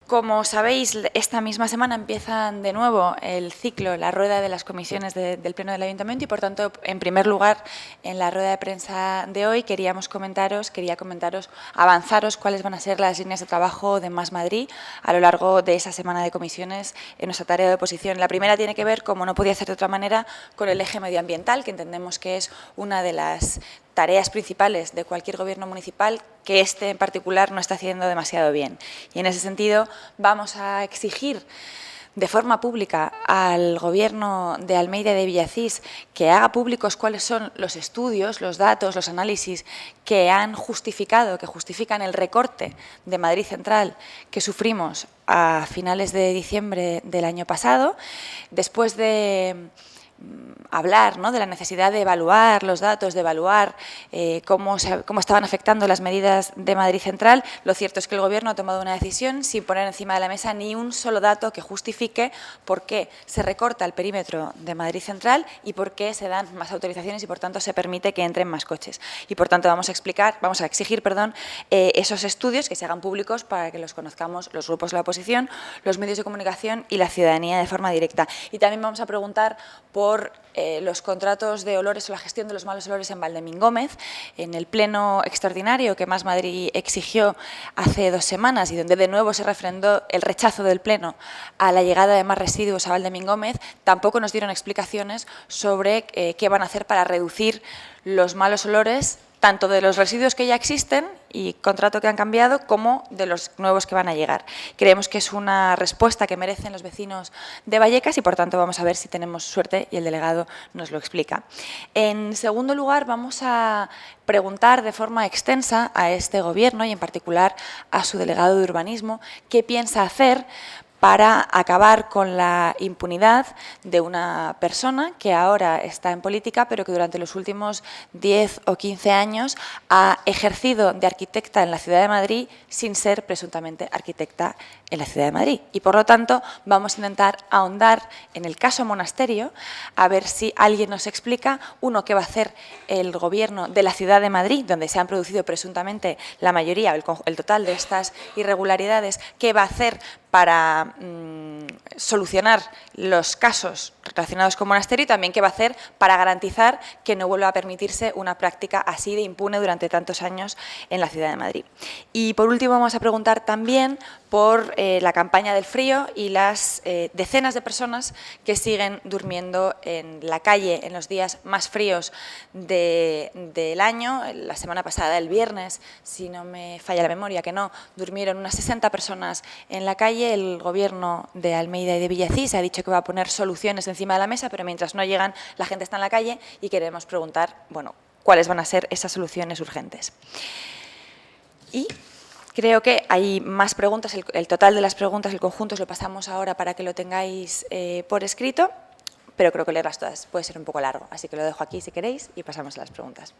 Como sabéis, esta misma semana empiezan de nuevo el ciclo, la rueda de las comisiones del Pleno del Ayuntamiento y, por tanto, en primer lugar, en la rueda de prensa de hoy quería comentaros, avanzaros cuáles van a ser las líneas de trabajo de Más Madrid a lo largo de esa semana de comisiones en nuestra tarea de oposición. La primera tiene que ver, como no podía ser de otra manera, con el eje medioambiental, que entendemos que es una de las tareas principales de cualquier gobierno municipal, que este en particular no está haciendo demasiado bien. Y en ese sentido vamos a exigir de forma pública al Gobierno de Almeida y de Villacís que haga públicos cuáles son los estudios, los datos, los análisis que justifican el recorte de Madrid Central que sufrimos a finales de diciembre del año pasado, después de hablar, ¿no?, de la necesidad de evaluar los datos, de evaluar cómo estaban afectando las medidas de Madrid Central. Lo cierto es que el Gobierno ha tomado una decisión sin poner encima de la mesa ni un solo dato que justifique por qué se recorta el perímetro de Madrid Central y por qué se dan más autorizaciones y, por tanto, se permite que entren más coches. Y, por tanto, vamos a exigir esos estudios que se hagan públicos para que los conozcamos los grupos de la oposición, los medios de comunicación y la ciudadanía de forma directa. Y también vamos a preguntar por los contratos de olores o la gestión de los malos olores en Valdemín-Gómez, en el pleno extraordinario que Más Madrid exigió hace 2 semanas y donde de nuevo se refrendó el rechazo del pleno a la llegada de más residuos a Valdemín-Gómez. Tampoco nos dieron explicaciones sobre qué van a hacer para reducir los malos olores, tanto de los residuos que ya existen y contrato que han cambiado, como de los nuevos que van a llegar. Creemos que es una respuesta que merecen los vecinos de Vallecas y, por tanto, vamos a ver si tenemos suerte y el delegado nos lo explica. En segundo lugar, vamos a preguntar de forma extensa a este Gobierno y, en particular, a su delegado de Urbanismo qué piensa hacer para acabar con la impunidad de una persona que ahora está en política, pero que durante los últimos 10 o 15 años ha ejercido de arquitecta en la Ciudad de Madrid sin ser presuntamente arquitecta en la Ciudad de Madrid. Y, por lo tanto, vamos a intentar ahondar en el caso Monasterio, a ver si alguien nos explica, uno, qué va a hacer el Gobierno de la Ciudad de Madrid, donde se han producido presuntamente la mayoría, el total de estas irregularidades, qué va a hacer para solucionar los casos relacionados con Monasterio y también qué va a hacer para garantizar que no vuelva a permitirse una práctica así de impune durante tantos años en la Ciudad de Madrid. Y, por último, vamos a preguntar también por la campaña del frío y las decenas de personas que siguen durmiendo en la calle en los días más fríos del año. La semana pasada, el viernes, si no me falla la memoria, que no, durmieron unas 60 personas en la calle. El Gobierno de Almeida y de Villacís ha dicho que va a poner soluciones encima de la mesa, pero mientras no llegan, la gente está en la calle y queremos preguntar, bueno, cuáles van a ser esas soluciones urgentes. Y creo que hay más preguntas, el total de las preguntas, el conjunto, os lo pasamos ahora para que lo tengáis por escrito, pero creo que leerlas todas puede ser un poco largo, así que lo dejo aquí si queréis y pasamos a las preguntas.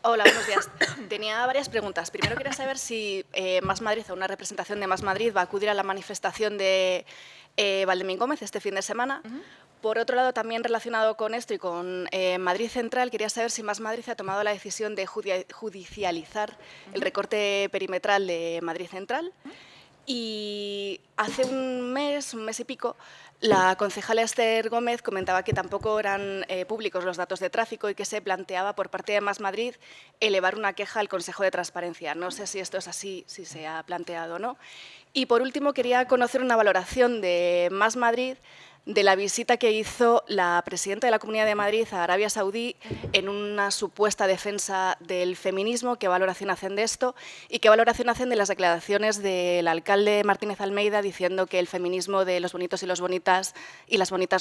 Hola, buenos días. Tenía varias preguntas. Primero quería saber si Más Madrid o una representación de Más Madrid va a acudir a la manifestación de Valdemín-Gómez este fin de semana. Por otro lado, también relacionado con esto y con Madrid Central, quería saber si Más Madrid ha tomado la decisión de judicializar el recorte perimetral de Madrid Central. Y hace un mes y pico, la concejala Esther Gómez comentaba que tampoco eran públicos los datos de tráfico y que se planteaba por parte de Más Madrid elevar una queja al Consejo de Transparencia. No sé si esto es así, si se ha planteado o no. Y, por último, quería conocer una valoración de Más Madrid de la visita que hizo la presidenta de la Comunidad de Madrid a Arabia Saudí en una supuesta defensa del feminismo. ¿Qué valoración hacen de esto? ¿Y qué valoración hacen de las declaraciones del alcalde Martínez Almeida diciendo que el feminismo de los bonitos y las bonitas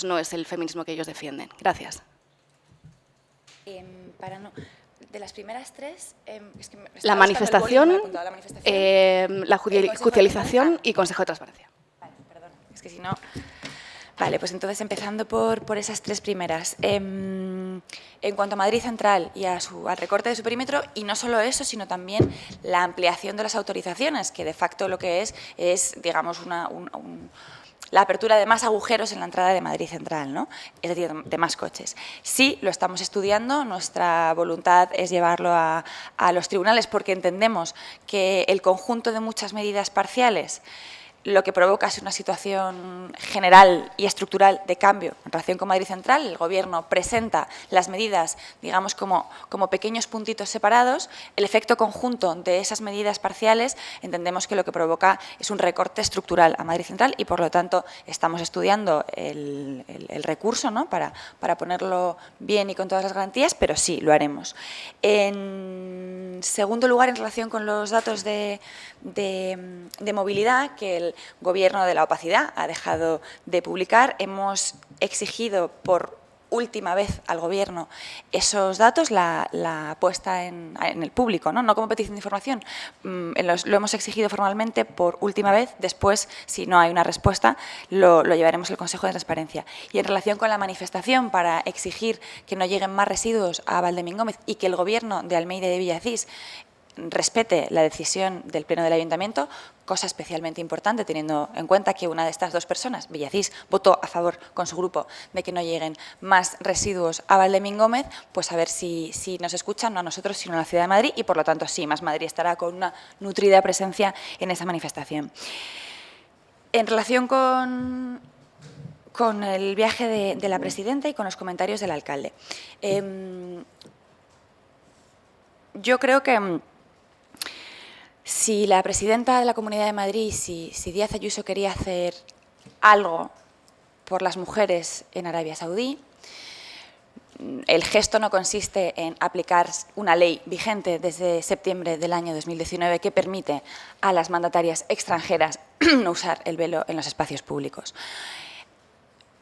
no es el feminismo que ellos defienden? Gracias. De las primeras tres, es que la manifestación, la judicialización y Consejo de Transparencia. Vale, perdón, es que si no... Vale, pues entonces empezando por esas tres primeras. En cuanto a Madrid Central y al recorte de su perímetro, y no solo eso, sino también la ampliación de las autorizaciones, que de facto lo que es digamos, la apertura de más agujeros en la entrada de Madrid Central, ¿no? Es decir, de más coches. Sí, lo estamos estudiando, nuestra voluntad es llevarlo a los tribunales porque entendemos que el conjunto de muchas medidas parciales lo que provoca es una situación general y estructural de cambio en relación con Madrid Central. El Gobierno presenta las medidas, digamos, como pequeños puntitos separados. El efecto conjunto de esas medidas parciales entendemos que lo que provoca es un recorte estructural a Madrid Central y, por lo tanto, estamos estudiando el recurso, ¿no?, para ponerlo bien y con todas las garantías, pero sí, lo haremos. En segundo lugar, en relación con los datos de movilidad que el Gobierno de la opacidad ha dejado de publicar, hemos exigido por última vez al Gobierno esos datos, la puesta en el público, no como petición de información. Lo hemos exigido formalmente por última vez, después, si no hay una respuesta, lo llevaremos al Consejo de Transparencia. Y en relación con la manifestación para exigir que no lleguen más residuos a Valdemín Gómez y que el Gobierno de Almeida y de Villacís respete la decisión del Pleno del Ayuntamiento, cosa especialmente importante teniendo en cuenta que una de estas dos personas, Villacís, votó a favor con su grupo de que no lleguen más residuos a Valdemín Gómez, pues a ver si nos escuchan, no a nosotros, sino a la Ciudad de Madrid y, por lo tanto, sí, Más Madrid estará con una nutrida presencia en esa manifestación. En relación con el viaje de la presidenta y con los comentarios del alcalde. Yo creo que si la presidenta de la Comunidad de Madrid, si Díaz Ayuso quería hacer algo por las mujeres en Arabia Saudí, el gesto no consiste en aplicar una ley vigente desde septiembre del año 2019 que permite a las mandatarias extranjeras no usar el velo en los espacios públicos.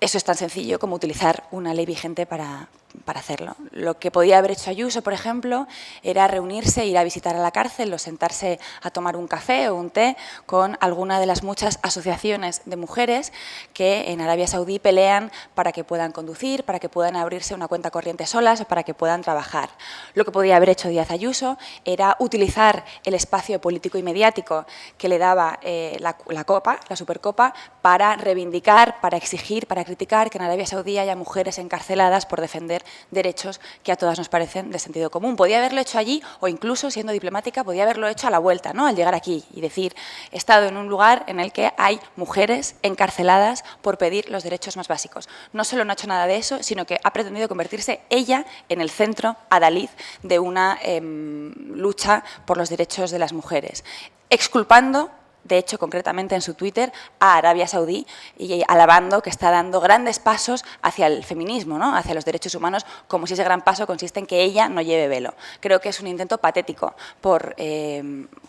Eso es tan sencillo como utilizar una ley vigente para hacerlo. Lo que podía haber hecho Ayuso, por ejemplo, era reunirse, ir a visitar a la cárcel o sentarse a tomar un café o un té con alguna de las muchas asociaciones de mujeres que en Arabia Saudí pelean para que puedan conducir, para que puedan abrirse una cuenta corriente solas o para que puedan trabajar. Lo que podía haber hecho Díaz Ayuso era utilizar el espacio político y mediático que le daba la Supercopa, para reivindicar, para exigir, para criticar que en Arabia Saudí haya mujeres encarceladas por defender derechos que a todas nos parecen de sentido común. Podía haberlo hecho allí o incluso, siendo diplomática, podía haberlo hecho a la vuelta, ¿no?, al llegar aquí y decir, he estado en un lugar en el que hay mujeres encarceladas por pedir los derechos más básicos. No solo no ha hecho nada de eso, sino que ha pretendido convertirse ella en el centro adalid de una lucha por los derechos de las mujeres, exculpando, de hecho, concretamente en su Twitter, a Arabia Saudí y alabando que está dando grandes pasos hacia el feminismo, ¿no?, hacia los derechos humanos, como si ese gran paso consiste en que ella no lleve velo. Creo que es un intento patético por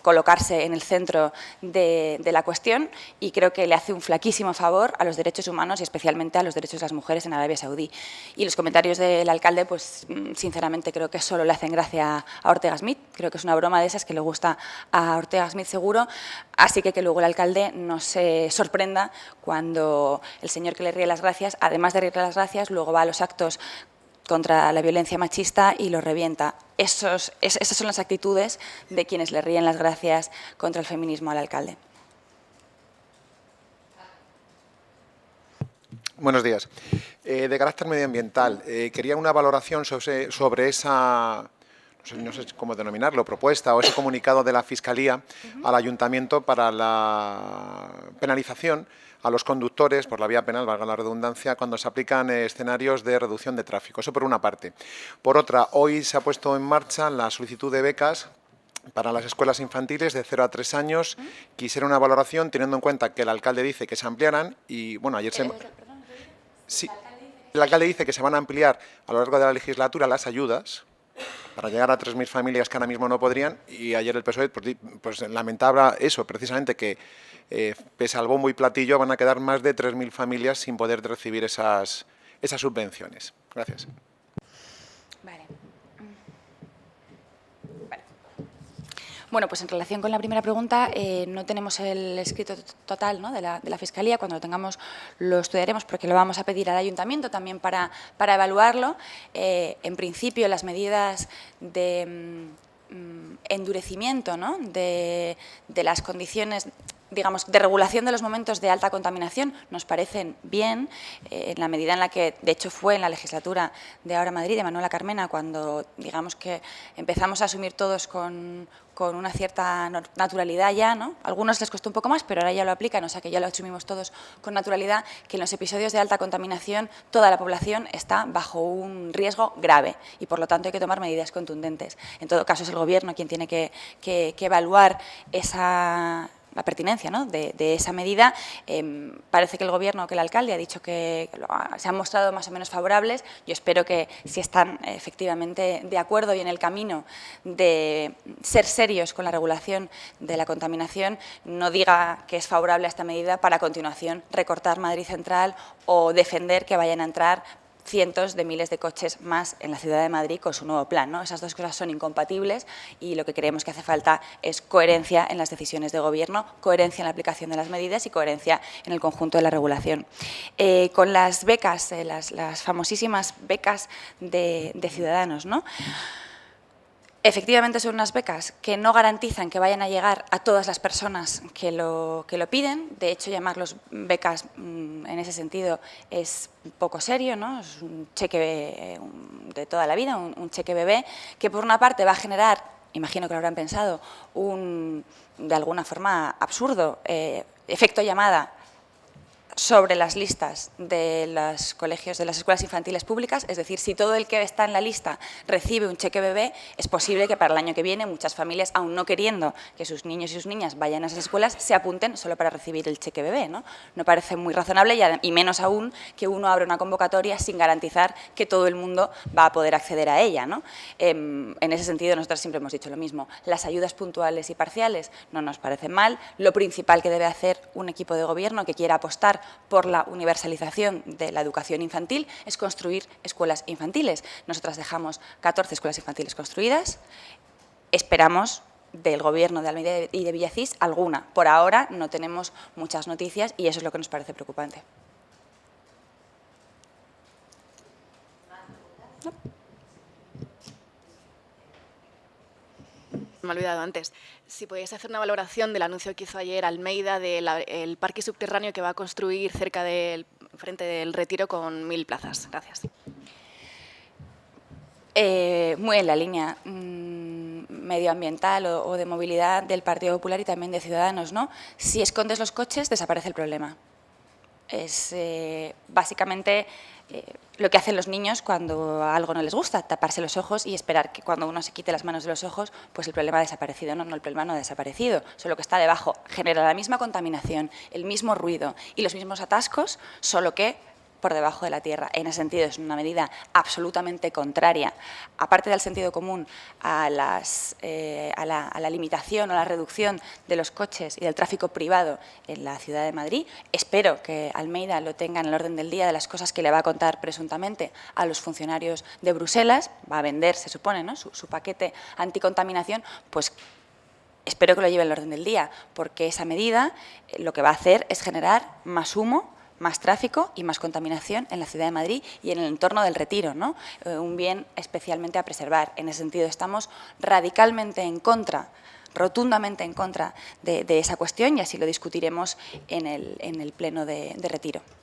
colocarse en el centro de la cuestión y creo que le hace un flaquísimo favor a los derechos humanos y especialmente a los derechos de las mujeres en Arabia Saudí. Y los comentarios del alcalde, pues sinceramente creo que solo le hacen gracia a Ortega Smith. Creo que es una broma de esas que le gusta a Ortega Smith seguro. Así que luego el alcalde no se sorprenda cuando el señor que le ríe las gracias, además de rirle las gracias, luego va a los actos contra la violencia machista y lo revienta. Esas son las actitudes de quienes le ríen las gracias contra el feminismo al alcalde. Buenos días. De carácter medioambiental, quería una valoración sobre esa... no sé cómo denominarlo, propuesta o ese comunicado de la Fiscalía al Ayuntamiento para la penalización a los conductores por la vía penal, valga la redundancia, cuando se aplican escenarios de reducción de tráfico. Eso por una parte. Por otra, hoy se ha puesto en marcha la solicitud de becas para las escuelas infantiles de 0 a 3 años. Quisiera una valoración teniendo en cuenta que el alcalde dice que se ampliarán y, bueno, ayer se... Sí, el alcalde dice que se van a ampliar a lo largo de la legislatura las ayudas para llegar a 3.000 familias que ahora mismo no podrían, y ayer el PSOE pues lamentaba eso, precisamente que pese al bombo y platillo van a quedar más de 3.000 familias sin poder recibir esas subvenciones. Gracias. Vale. Bueno, pues en relación con la primera pregunta, no tenemos el escrito total, ¿no?, de la Fiscalía. Cuando lo tengamos lo estudiaremos porque lo vamos a pedir al Ayuntamiento también para evaluarlo. En principio, las medidas de endurecimiento, ¿no?, de las condiciones digamos, de regulación de los momentos de alta contaminación nos parecen bien, en la medida en la que, de hecho, fue en la legislatura de Ahora Madrid, de Manuela Carmena, cuando, digamos, que empezamos a asumir todos con una cierta naturalidad ya, ¿no? A algunos les costó un poco más, pero ahora ya lo aplican, o sea que ya lo asumimos todos con naturalidad, que en los episodios de alta contaminación toda la población está bajo un riesgo grave y, por lo tanto, hay que tomar medidas contundentes. En todo caso, es el Gobierno quien tiene que evaluar la pertinencia, ¿no?, de esa medida. Parece que el Gobierno, que el alcalde ha dicho que se han mostrado más o menos favorables. Yo espero que, si están efectivamente de acuerdo y en el camino de ser serios con la regulación de la contaminación, no diga que es favorable a esta medida para, a continuación, recortar Madrid Central o defender que vayan a entrar cientos de miles de coches más en la ciudad de Madrid con su nuevo plan, ¿no? Esas dos cosas son incompatibles y lo que creemos que hace falta es coherencia en las decisiones de Gobierno, coherencia en la aplicación de las medidas y coherencia en el conjunto de la regulación. Con las becas, las famosísimas becas de Ciudadanos, ¿no? Efectivamente, son unas becas que no garantizan que vayan a llegar a todas las personas que lo piden. De hecho, llamarlos becas en ese sentido es un poco serio, ¿no? Es un cheque de toda la vida, un cheque bebé, que por una parte va a generar, imagino que lo habrán pensado, de alguna forma absurdo, efecto llamada sobre las listas de los colegios, de las escuelas infantiles públicas. Es decir, si todo el que está en la lista recibe un cheque bebé, es posible que para el año que viene muchas familias, aún no queriendo que sus niños y sus niñas vayan a esas escuelas, se apunten solo para recibir el cheque bebé, ¿no? No parece muy razonable y menos aún que uno abra una convocatoria sin garantizar que todo el mundo va a poder acceder a ella, ¿no? En ese sentido, nosotros siempre hemos dicho lo mismo. Las ayudas puntuales y parciales no nos parecen mal. Lo principal que debe hacer un equipo de Gobierno que quiera apostar por la universalización de la educación infantil es construir escuelas infantiles. Nosotras dejamos 14 escuelas infantiles construidas. Esperamos del Gobierno de Almeida y de Villacís alguna. Por ahora no tenemos muchas noticias y eso es lo que nos parece preocupante. ¿No? Me he olvidado antes. Si podéis hacer una valoración del anuncio que hizo ayer Almeida del parque subterráneo que va a construir cerca frente del Retiro con 1000 plazas. Gracias. Muy en la línea medioambiental o de movilidad del Partido Popular y también de Ciudadanos, ¿no? Si escondes los coches, desaparece el problema. Es básicamente lo que hacen los niños cuando algo no les gusta, taparse los ojos y esperar que cuando uno se quite las manos de los ojos, pues el problema ha desaparecido. No, el problema no ha desaparecido, solo que está debajo. Genera la misma contaminación, el mismo ruido y los mismos atascos, solo que por debajo de la tierra. En ese sentido, es una medida absolutamente contraria, aparte del sentido común, a la limitación o la reducción de los coches y del tráfico privado en la ciudad de Madrid. Espero que Almeida lo tenga en el orden del día de las cosas que le va a contar presuntamente a los funcionarios de Bruselas. Va a vender, se supone, ¿no?, su paquete anticontaminación. Pues espero que lo lleve en el orden del día, porque esa medida lo que va a hacer es generar más humo, más tráfico y más contaminación en la ciudad de Madrid y en el entorno del Retiro, ¿no? Un bien especialmente a preservar. En ese sentido, estamos radicalmente en contra, rotundamente en contra de esa cuestión y así lo discutiremos en el pleno de Retiro.